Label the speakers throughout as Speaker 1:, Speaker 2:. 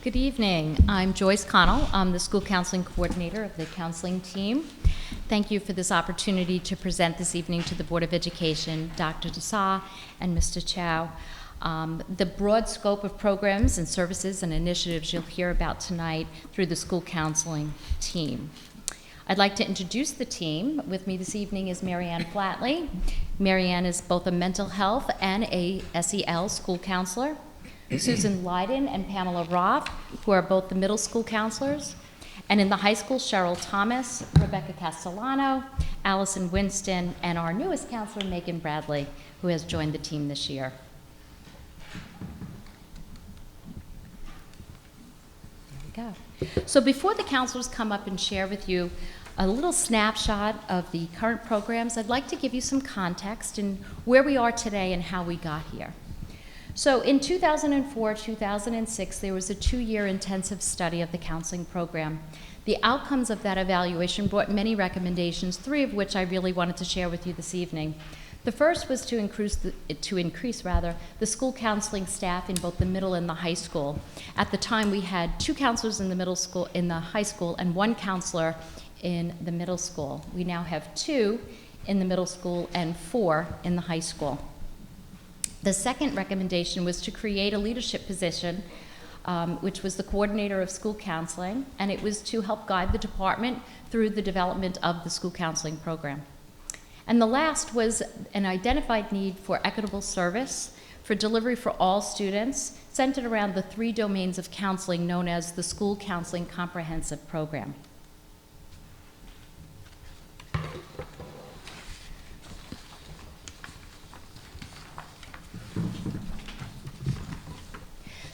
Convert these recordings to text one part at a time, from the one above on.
Speaker 1: Good evening. I'm Joyce Connell. I'm the school counseling coordinator of the counseling team. Thank you for this opportunity to present this evening to the Board of Education, Dr. Desai and Mr. Chow. The broad scope of programs and services and initiatives you'll hear about tonight through the school counseling team. I'd like to introduce the team. With me this evening is Marianne Flatley. Marianne is both a mental health and a SEL school counselor. Susan Lydon and Pamela Roth, who are both the middle school counselors. And in the high school, Cheryl Thomas, Rebecca Castellano, Allison Winston, and our newest counselor, Megan Bradley, who has joined the team this year. There we go. So before the counselors come up and share with you a little snapshot of the current programs, I'd like to give you some context in where we are today and how we got here. So in 2004-2006, there was a 2-year intensive study of the counseling program. The outcomes of that evaluation brought many recommendations, 3 of which I really wanted to share with you this evening. The first was to increase the school counseling staff in both the middle and the high school. At the time, we had 2 counselors in the high school, and 1 counselor in the middle school. We now have 2 in the middle school and 4 in the high school. The second recommendation was to create a leadership position, which was the coordinator of school counseling, and it was to help guide the department through the development of the school counseling program. And the last was an identified need for equitable service for delivery for all students, centered around the 3 domains of counseling known as the School Counseling Comprehensive Program.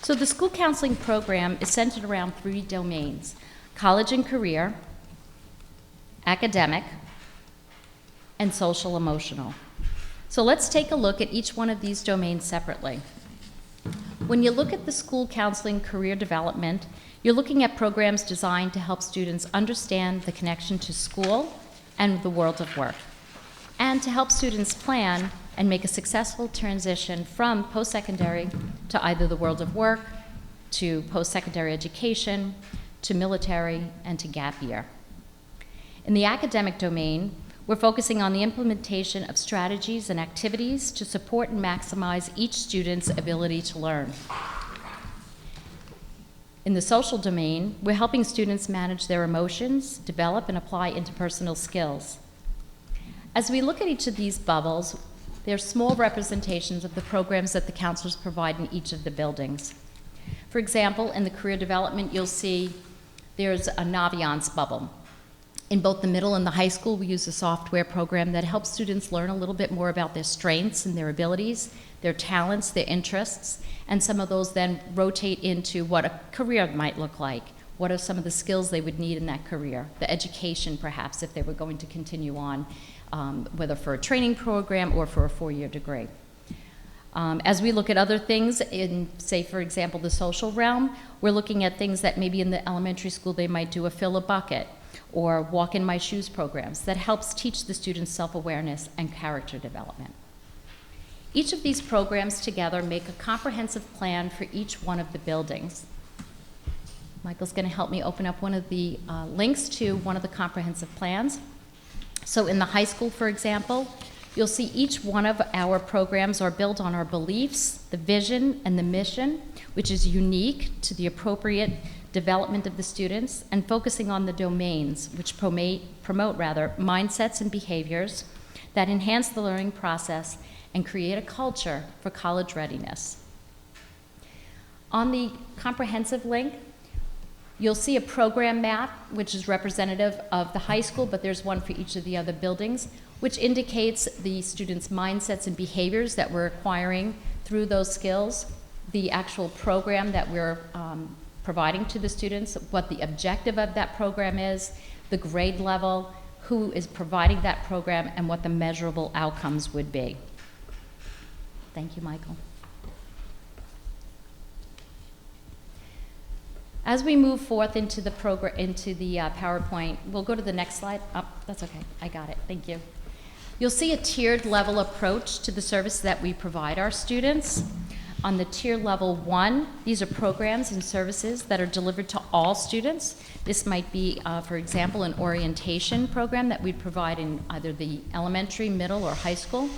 Speaker 1: So the school counseling program is centered around 3 domains: college and career, academic, and social emotional. So let's take a look at each one of these domains separately. When you look at the school counseling career development, you're looking at programs designed to help students understand the connection to school and the world of work, and to help students plan and make a successful transition from post-secondary to either the world of work, to post-secondary education, to military, and to gap year. In the academic domain, we're focusing on the implementation of strategies and activities to support and maximize each student's ability to learn. In the social domain, we're helping students manage their emotions, develop and apply interpersonal skills. As we look at each of these bubbles, they're small representations of the programs that the counselors provide in each of the buildings. For example, in the career development, you'll see there's a Naviance bubble. In both the middle and the high school, we use a software program that helps students learn a little bit more about their strengths and their abilities, their talents, their interests, and some of those then rotate into what a career might look like. What are some of the skills they would need in that career? The education, perhaps, if they were going to continue on, whether for a training program or for a 4-year degree. As we look at other things in, say, for example, the social realm, we're looking at things that maybe in the elementary school they might do a fill a bucket or walk in my shoes programs that helps teach the students self-awareness and character development. Each of these programs together make a comprehensive plan for each one of the buildings. Michael's going to help me open up one of the links to one of the comprehensive plans. So in the high school, for example, you'll see each one of our programs are built on our beliefs, the vision, and the mission, which is unique to the appropriate development of the students, and focusing on the domains, which promote mindsets and behaviors that enhance the learning process and create a culture for college readiness. On the comprehensive link, you'll see a program map, which is representative of the high school, but there's one for each of the other buildings, which indicates the students' mindsets and behaviors that we're acquiring through those skills, the actual program that we're providing to the students, what the objective of that program is, the grade level, who is providing that program, and what the measurable outcomes would be. Thank you, Michael. As we move forth into the PowerPoint, we'll go to the next slide. Oh, that's okay. I got it. Thank you. You'll see a tiered level approach to the service that we provide our students. On the tier level 1, these are programs and services that are delivered to all students. This might be, for example, an orientation program that we'd provide in either the elementary, middle, or high school.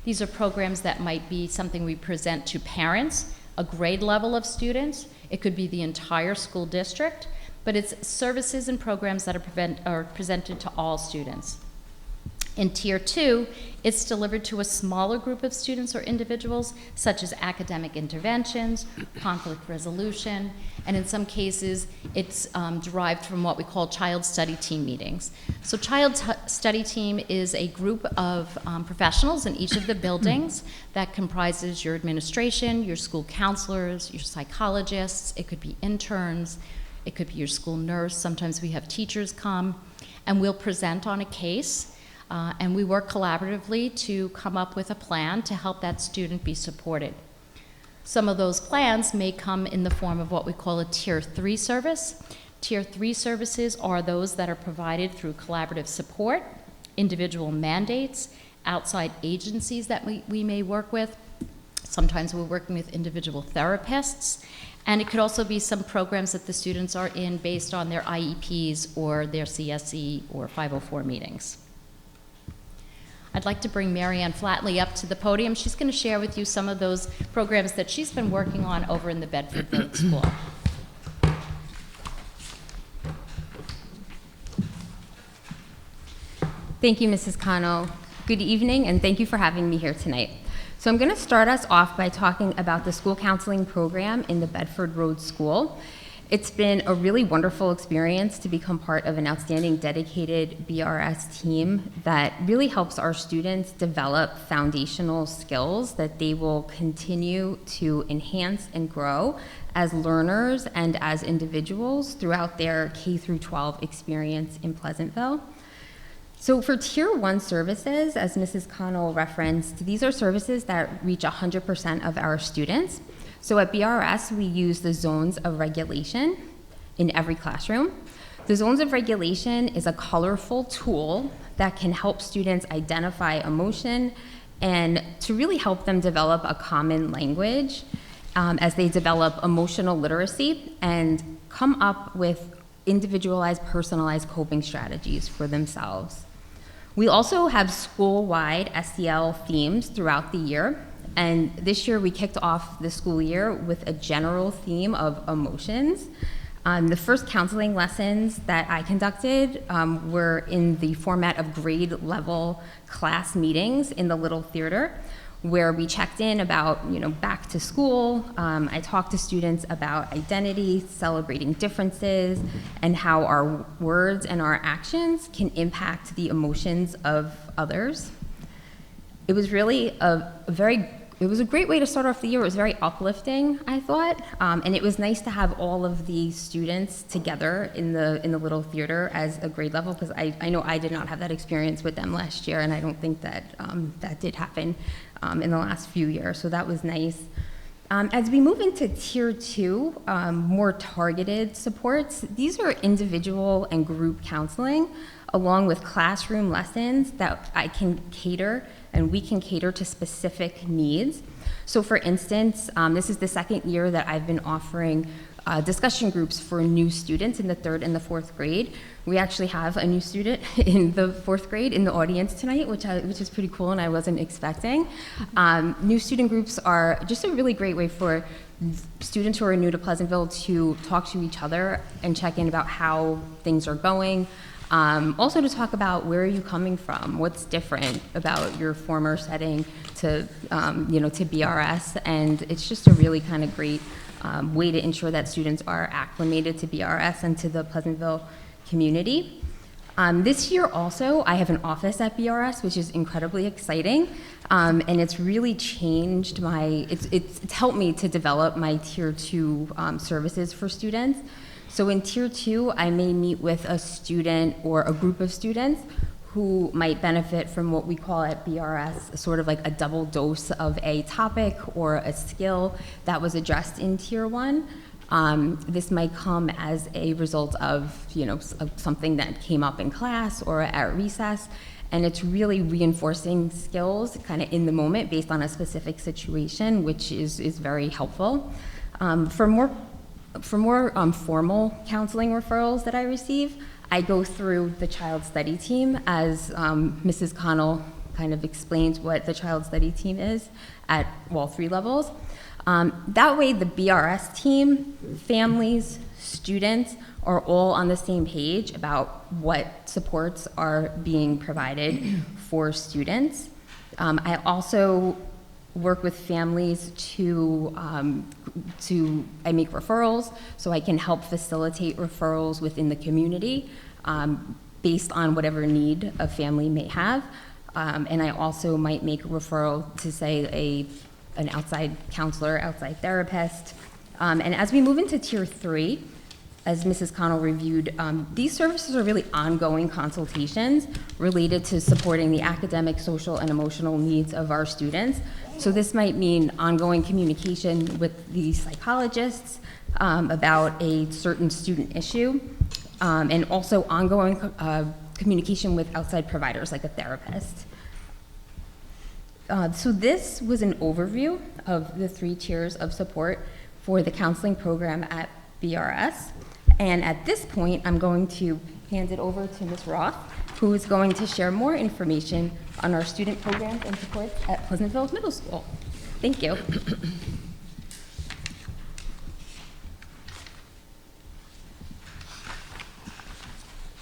Speaker 1: These are programs that might be something we present to parents, a grade level of students. It could be the entire school district, but it's services and programs that are presented to all students. In Tier 2, it's delivered to a smaller group of students or individuals, such as academic interventions, conflict resolution, and in some cases, it's derived from what we call child study team meetings. So child study team is a group of professionals in each of the buildings that comprises your administration, your school counselors, your psychologists, it could be interns, it could be your school nurse, sometimes we have teachers come, and we'll present on a case. And we work collaboratively to come up with a plan to help that student be supported. Some of those plans may come in the form of what we call a Tier 3 service. Tier 3 services are those that are provided through collaborative support, individual mandates, outside agencies that we may work with. Sometimes we're working with individual therapists. And it could also be some programs that the students are in based on their IEPs or their CSE or 504 meetings. I'd like to bring Marianne Flatley up to the podium. She's going to share with you some of those programs that she's been working on over in the Bedford Village School.
Speaker 2: Thank you, Mrs. Cano. Good evening, and thank you for having me here tonight. So I'm going to start us off by talking about the school counseling program in the Bedford Road School. It's been a really wonderful experience to become part of an outstanding dedicated BRS team that really helps our students develop foundational skills that they will continue to enhance and grow as learners and as individuals throughout their K through 12 experience in Pleasantville. So for Tier 1 services, as Mrs. Connell referenced, these are services that reach 100% of our students. So at BRS, we use the zones of regulation in every classroom. The zones of regulation is a colorful tool that can help students identify emotion and to really help them develop a common language as they develop emotional literacy and come up with individualized, personalized coping strategies for themselves. We also have school-wide SEL themes throughout the year. And this year we kicked off the school year with a general theme of emotions. The first counseling lessons that I conducted were in the format of grade level class meetings in the Little Theater, where we checked in about, back to school. I talked to students about identity, celebrating differences, and how our words and our actions can impact the emotions of others. It was really it was a great way to start off the year. It was very uplifting, I thought, and it was nice to have all of the students together in the Little Theater as a grade level, because I know I did not have that experience with them last year, and I don't think that that did happen in the last few years, so that was nice. As we move into Tier 2, more targeted supports, these are individual and group counseling, along with classroom lessons that I can cater and we can cater to specific needs. So for instance, this is the second year that I've been offering discussion groups for new students in the 3rd and the 4th grade. We actually have a new student in the 4th grade in the audience tonight, which is pretty cool and I wasn't expecting. New student groups are just a really great way for students who are new to Pleasantville to talk to each other and check in about how things are going. Also to talk about where are you coming from, what's different about your former setting to BRS, and it's just a really kind of great way to ensure that students are acclimated to BRS and to the Pleasantville community. This year also, I have an office at BRS, which is incredibly exciting, and it's really changed it's helped me to develop my Tier 2 services for students. So in Tier 2, I may meet with a student or a group of students who might benefit from what we call at BRS sort of like a double dose of a topic or a skill that was addressed in Tier 1. This might come as a result of something that came up in class or at recess, and it's really reinforcing skills kind of in the moment based on a specific situation, which is very helpful. For more formal counseling referrals that I receive, I go through the child study team, as Mrs. Connell kind of explains what the child study team is at all 3 levels. That way the BRS team, families, students are all on the same page about what supports are being provided for students. I also work with families I make referrals, so I can help facilitate referrals within the community based on whatever need a family may have. And I also might make a referral to, say, an outside counselor, outside therapist. And as we move into Tier 3, as Mrs. Connell reviewed, these services are really ongoing consultations related to supporting the academic, social, and emotional needs of our students. So this might mean ongoing communication with the psychologists about a certain student issue, and also ongoing communication with outside providers like a therapist. So this was an overview of the 3 tiers of support for the counseling program at BRS. And at this point, I'm going to hand it over to Ms. Roth, who is going to share more information on our student programs and supports at Pleasantville Middle School. Thank you.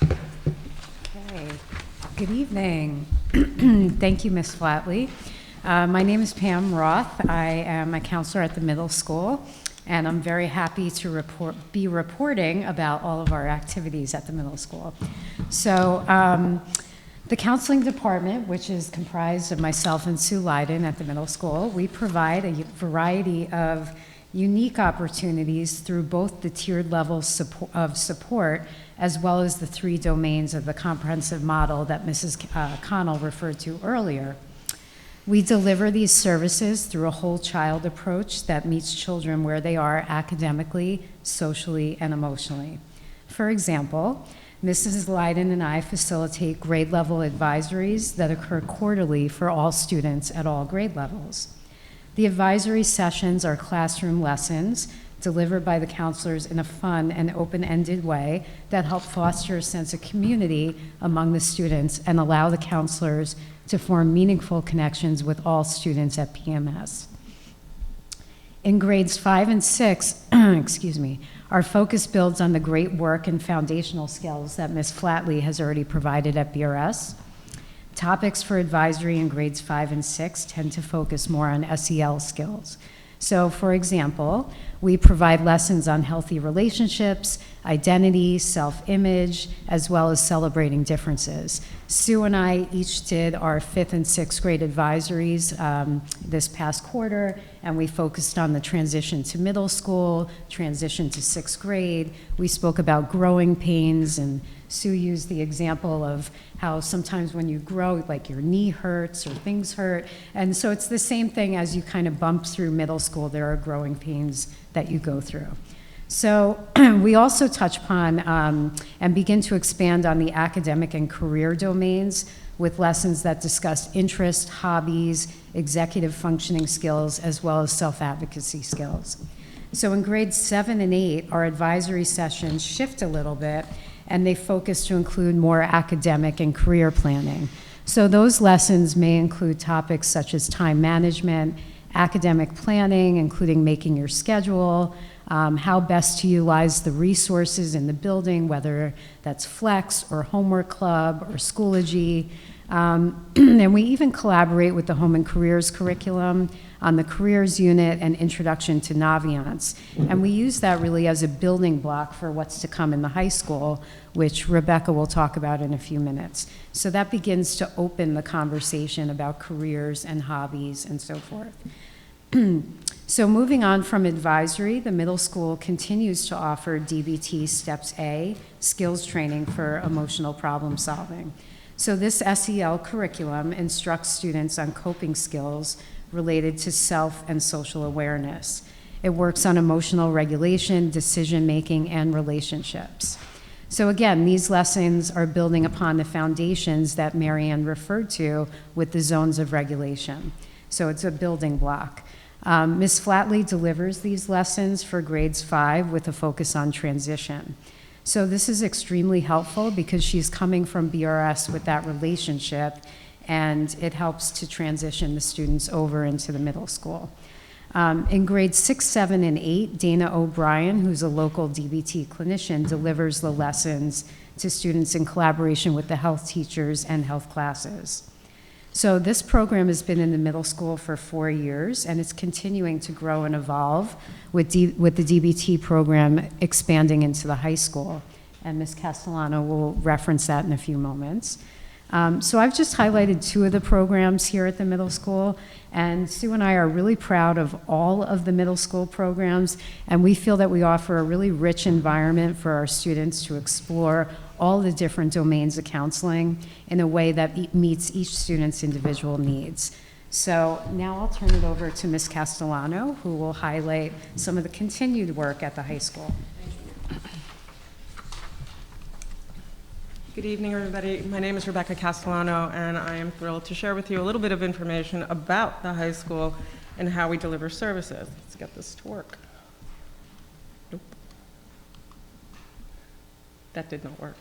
Speaker 3: Okay. Good evening. Thank you, Ms. Flatley. My name is Pam Roth. I am a counselor at the middle school, and I'm very happy to be reporting about all of our activities at the middle school. So the counseling department, which is comprised of myself and Sue Leiden at the middle school, we provide a variety of unique opportunities through both the tiered levels of support as well as the 3 domains of the comprehensive model that Mrs. Connell referred to earlier. We deliver these services through a whole child approach that meets children where they are academically, socially, and emotionally. For example, Mrs. Leiden and I facilitate grade level advisories that occur quarterly for all students at all grade levels. The advisory sessions are classroom lessons delivered by the counselors in a fun and open-ended way that help foster a sense of community among the students and allow the counselors to form meaningful connections with all students at PMS. In grades 5 and 6, our focus builds on the great work and foundational skills that Ms. Flatley has already provided at BRS. Topics for advisory in grades 5 and 6 tend to focus more on SEL skills. So, for example, we provide lessons on healthy relationships, identity, self-image, as well as celebrating differences. Sue and I each did our 5th and 6th grade advisories this past quarter, and we focused on the transition to middle school, transition to 6th grade. We spoke about growing pains, and Sue used the example of how sometimes when you grow, like your knee hurts or things hurt. And so it's the same thing as you kind of bump through middle school, there are growing pains that you go through. So we also touch upon and begin to expand on the academic and career domains with lessons that discuss interest, hobbies, executive functioning skills, as well as self-advocacy skills. So in grades 7 and 8, our advisory sessions shift a little bit, and they focus to include more academic and career planning. So those lessons may include topics such as time management, academic planning, including making your schedule, how best to utilize the resources in the building, whether that's Flex or Homework Club or Schoology. And we even collaborate with the Home and Careers curriculum on the Careers Unit and Introduction to Naviance. And we use that really as a building block for what's to come in the high school, which Rebecca will talk about in a few minutes. So that begins to open the conversation about careers and hobbies and so forth. So moving on from advisory, the middle school continues to offer DBT Steps A, skills training for emotional problem solving. So this SEL curriculum instructs students on coping skills related to self and social awareness. It works on emotional regulation, decision-making, and relationships. So again, these lessons are building upon the foundations that Marianne referred to with the zones of regulation. So it's a building block. Ms. Flatley delivers these lessons for grades 5 with a focus on transition. So this is extremely helpful because she's coming from BRS with that relationship, and it helps to transition the students over into the middle school. In grades 6, 7, and 8, Dana O'Brien, who's a local DBT clinician, delivers the lessons to students in collaboration with the health teachers and health classes. So this program has been in the middle school for 4 years, and it's continuing to grow and evolve with the DBT program expanding into the high school. And Ms. Castellano will reference that in a few moments. So I've just highlighted 2 of the programs here at the middle school, and Sue and I are really proud of all of the middle school programs, and we feel that we offer a really rich environment for our students to explore all the different domains of counseling in a way that meets each student's individual needs. So now I'll turn it over to Ms. Castellano, who will highlight some of the continued work at the high school.
Speaker 4: Good evening, everybody. My name is Rebecca Castellano, and I am thrilled to share with you a little bit of information about the high school and how we deliver services. Let's get this to work. Nope. That did not work.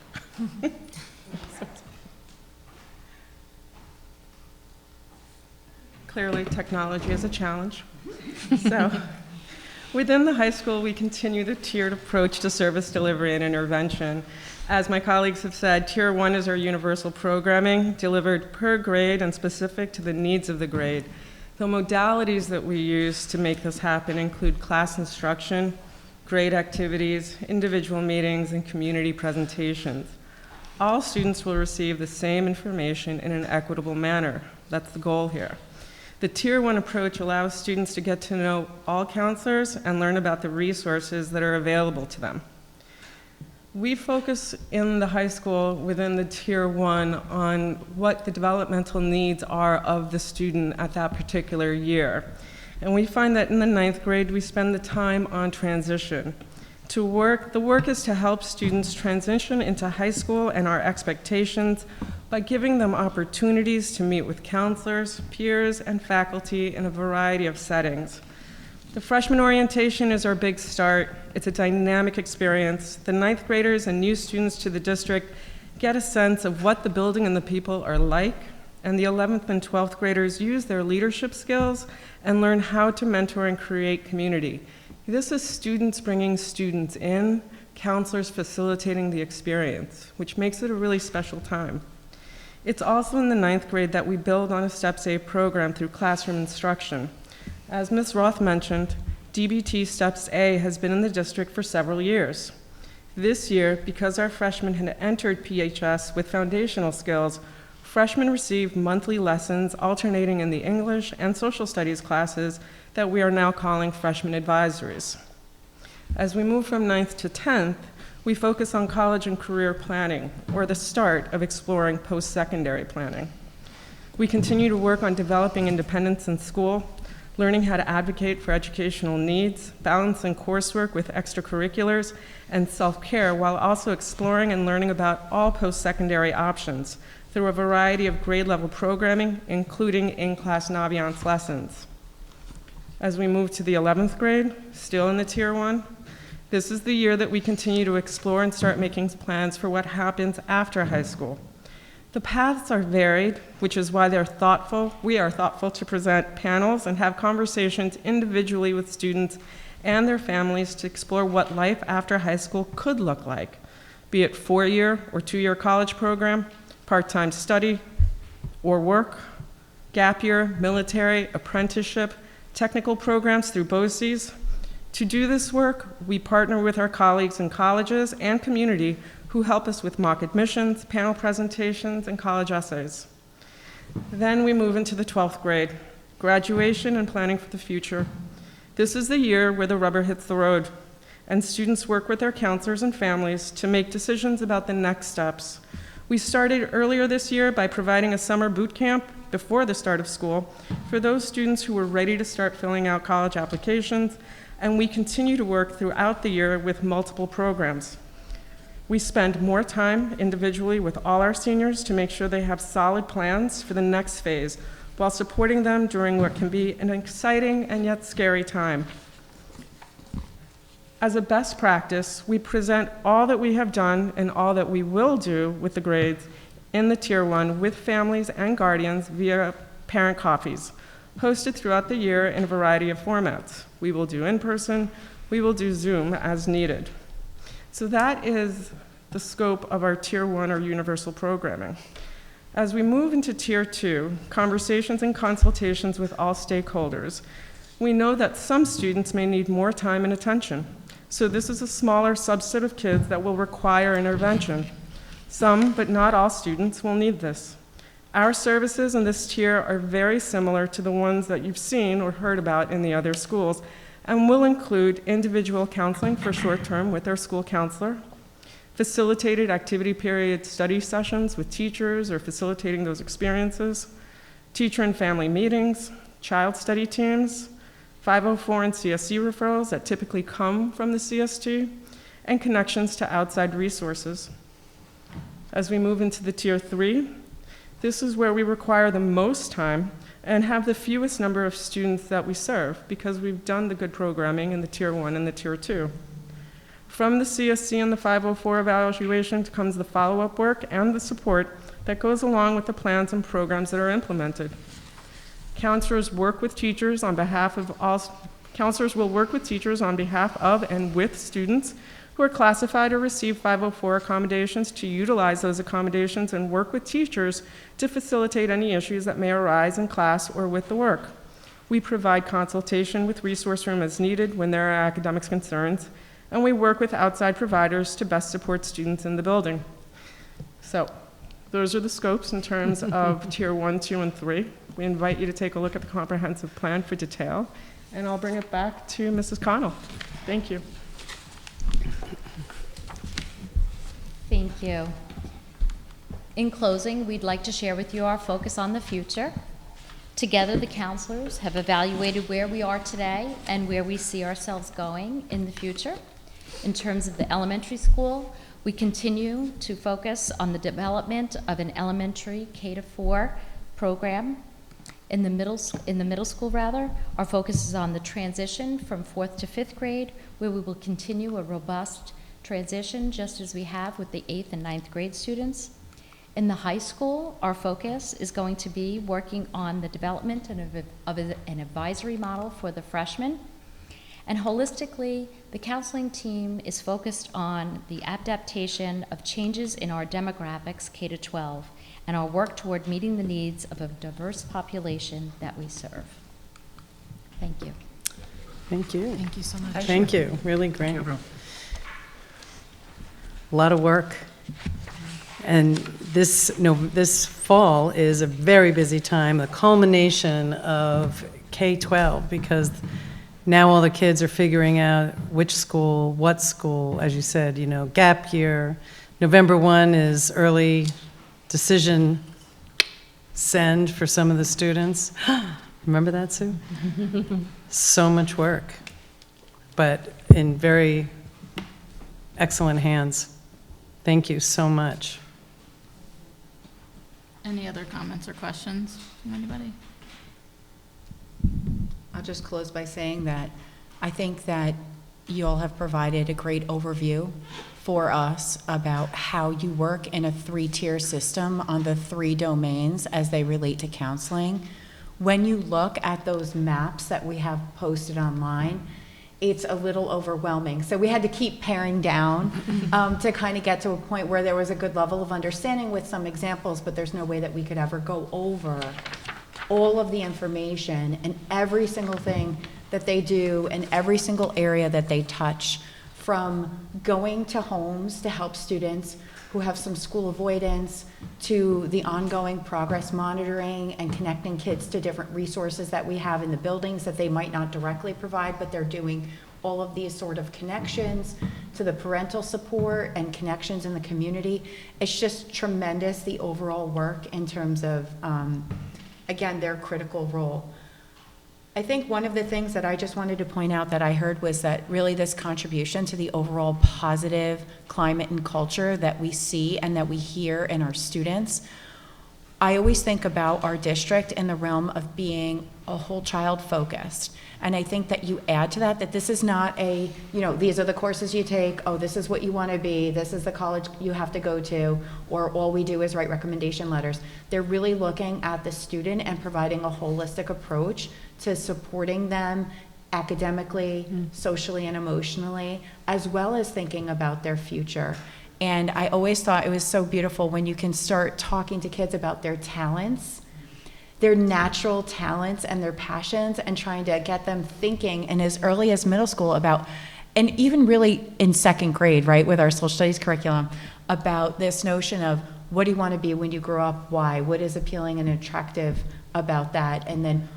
Speaker 4: Clearly, technology is a challenge. So, within the high school, we continue the tiered approach to service delivery and intervention. As my colleagues have said, Tier 1 is our universal programming, delivered per grade and specific to the needs of the grade. The modalities that we use to make this happen include class instruction, grade activities, individual meetings, and community presentations. All students will receive the same information in an equitable manner. That's the goal here. The Tier 1 approach allows students to get to know all counselors and learn about the resources that are available to them. We focus in the high school within the Tier 1 on what the developmental needs are of the student at that particular year. And we find that in the 9th grade, we spend the time on transition. The work is to help students transition into high school and our expectations by giving them opportunities to meet with counselors, peers, and faculty in a variety of settings. The freshman orientation is our big start. It's a dynamic experience. The 9th graders and new students to the district get a sense of what the building and the people are like, and the 11th and 12th graders use their leadership skills and learn how to mentor and create community. This is students bringing students in, counselors facilitating the experience, which makes it a really special time. It's also in the 9th grade that we build on a Steps A program through classroom instruction. As Ms. Roth mentioned, DBT Steps A has been in the district for several years. This year, because our freshmen had entered PHS with foundational skills, freshmen received monthly lessons alternating in the English and social studies classes that we are now calling freshman advisories. As we move from 9th to 10th, we focus on college and career planning, or the start of exploring post-secondary planning. We continue to work on developing independence in school, learning how to advocate for educational needs, balancing coursework with extracurriculars, and self-care, while also exploring and learning about all post-secondary options through a variety of grade-level programming, including in-class Naviance lessons. As we move to the 11th grade, still in the Tier 1, this is the year that we continue to explore and start making plans for what happens after high school. The paths are varied, which is why we are thoughtful to present panels and have conversations individually with students and their families to explore what life after high school could look like, be it 4-year or 2-year college program, part-time study or work, gap year, military, apprenticeship, technical programs through BOCES. To do this work, we partner with our colleagues in colleges and community who help us with mock admissions, panel presentations, and college essays. Then we move into the 12th grade, graduation and planning for the future. This is the year where the rubber hits the road, and students work with their counselors and families to make decisions about the next steps. We started earlier this year by providing a summer boot camp before the start of school for those students who were ready to start filling out college applications, and we continue to work throughout the year with multiple programs. We spend more time individually with all our seniors to make sure they have solid plans for the next phase, while supporting them during what can be an exciting and yet scary time. As a best practice, we present all that we have done and all that we will do with the grades in the Tier 1 with families and guardians via parent coffees, hosted throughout the year in a variety of formats. We will do in-person, we will do Zoom as needed. So that is the scope of our Tier 1 or universal programming. As we move into Tier 2, conversations and consultations with all stakeholders, we know that some students may need more time and attention. So this is a smaller subset of kids that will require intervention. Some, but not all students, will need this. Our services in this tier are very similar to the ones that you've seen or heard about in the other schools, and will include individual counseling for short-term with our school counselor, facilitated activity period study sessions with teachers or facilitating those experiences, teacher and family meetings, child study teams, 504 and CSC referrals that typically come from the CST, and connections to outside resources. As we move into the Tier 3, this is where we require the most time and have the fewest number of students that we serve, because we've done the good programming in the Tier 1 and the Tier 2. From the CSC and the 504 evaluations comes the follow-up work and the support that goes along with the plans and programs that are implemented. Counselors will work with teachers on behalf of and with students who are classified or receive 504 accommodations to utilize those accommodations and work with teachers to facilitate any issues that may arise in class or with the work. We provide consultation with resource room as needed when there are academic concerns, and we work with outside providers to best support students in the building. So those are the scopes in terms of Tier 1, 2, and 3. We invite you to take a look at the comprehensive plan for detail, and I'll bring it back to Mrs. Connell. Thank you.
Speaker 1: Thank you. In closing, we'd like to share with you our focus on the future. Together, the counselors have evaluated where we are today and where we see ourselves going in the future. In terms of the elementary school, we continue to focus on the development of an elementary K-4 program. In the middle school, our focus is on the transition from 4th to 5th grade, where we will continue a robust transition just as we have with the 8th and 9th grade students. In the high school, our focus is going to be working on the development of an advisory model for the freshmen. And holistically, the counseling team is focused on the adaptation of changes in our demographics K-12 and our work toward meeting the needs of a diverse population that we serve. Thank you.
Speaker 5: Thank you.
Speaker 6: Thank you so much.
Speaker 5: Thank you. Really great. A lot of work. And this fall is a very busy time, the culmination of K-12, because now all the kids are figuring out which school, what school, as you said, gap year. November 1 is early decision send for some of the students. Remember that, Sue? So much work, but in very excellent hands. Thank you so much.
Speaker 6: Any other comments or questions from anybody?
Speaker 7: I'll just close by saying that I think that you all have provided a great overview for us about how you work in a 3-tier system on the 3 domains as they relate to counseling. When you look at those maps that we have posted online, it's a little overwhelming. So we had to keep paring down to kind of get to a point where there was a good level of understanding with some examples, but there's no way that we could ever go over all of the information and every single thing that they do and every single area that they touch, from going to homes to help students who have some school avoidance, to the ongoing progress monitoring and connecting kids to different resources that we have in the buildings that they might not directly provide, but they're doing all of these sort of connections, to the parental support and connections in the community. It's just tremendous, the overall work in terms of, again, their critical role. I think one of the things that I just wanted to point out that I heard was that really this contribution to the overall positive climate and culture that we see and that we hear in our students. I always think about our district in the realm of being a whole child focused. And I think that you add to that this is not a, these are the courses you take, oh, this is what you want to be, this is the college you have to go to, or all we do is write recommendation letters. They're really looking at the student and providing a holistic approach to supporting them academically, socially, and emotionally, as well as thinking about their future. And I always thought it was so beautiful when you can start talking to kids about their talents, their natural talents and their passions, and trying to get them thinking, and as early as middle school about, and even really in second grade, right, with our social studies curriculum, about this notion of what do you want to be when you grow up, why, what is appealing and attractive about that, and then,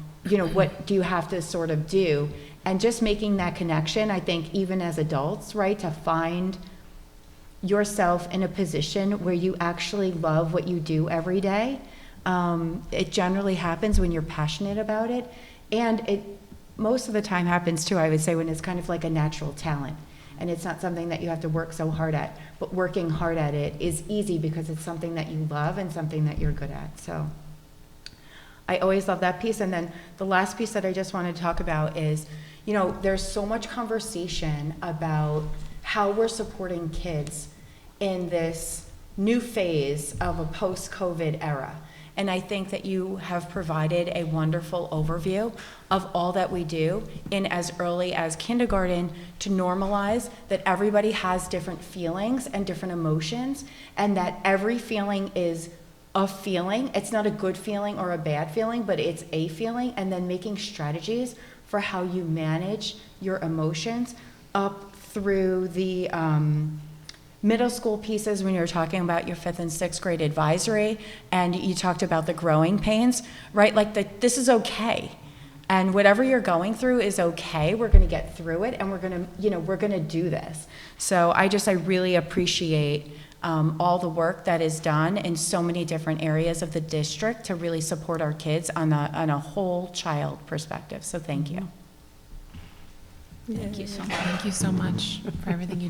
Speaker 7: what do you have to sort of do, and just making that connection, I think, even as adults, right, to find yourself in a position where you actually love what you do every day. It generally happens when you're passionate about it, and it most of the time happens too, I would say, when it's kind of like a natural talent, and it's not something that you have to work so hard at, but working hard at it is easy because it's something that you love and something that you're good at. So I always love that piece. And then the last piece that I just want to talk about is, there's so much conversation about how we're supporting kids in this new phase of a post-COVID era. And I think that you have provided a wonderful overview of all that we do in as early as kindergarten to normalize that everybody has different feelings and different emotions, and that every feeling is a feeling. It's not a good feeling or a bad feeling, but it's a feeling, and then making strategies for how you manage your emotions up through the middle school pieces when you were talking about your 5th and 6th grade advisory, and you talked about the growing pains, right? Like this is okay. And whatever you're going through is okay. We're going to get through it, and we're going to do this. So I really appreciate all the work that is done in so many different areas of the district to really support our kids on a whole child perspective. So thank you.
Speaker 6: Thank you so much for everything you do.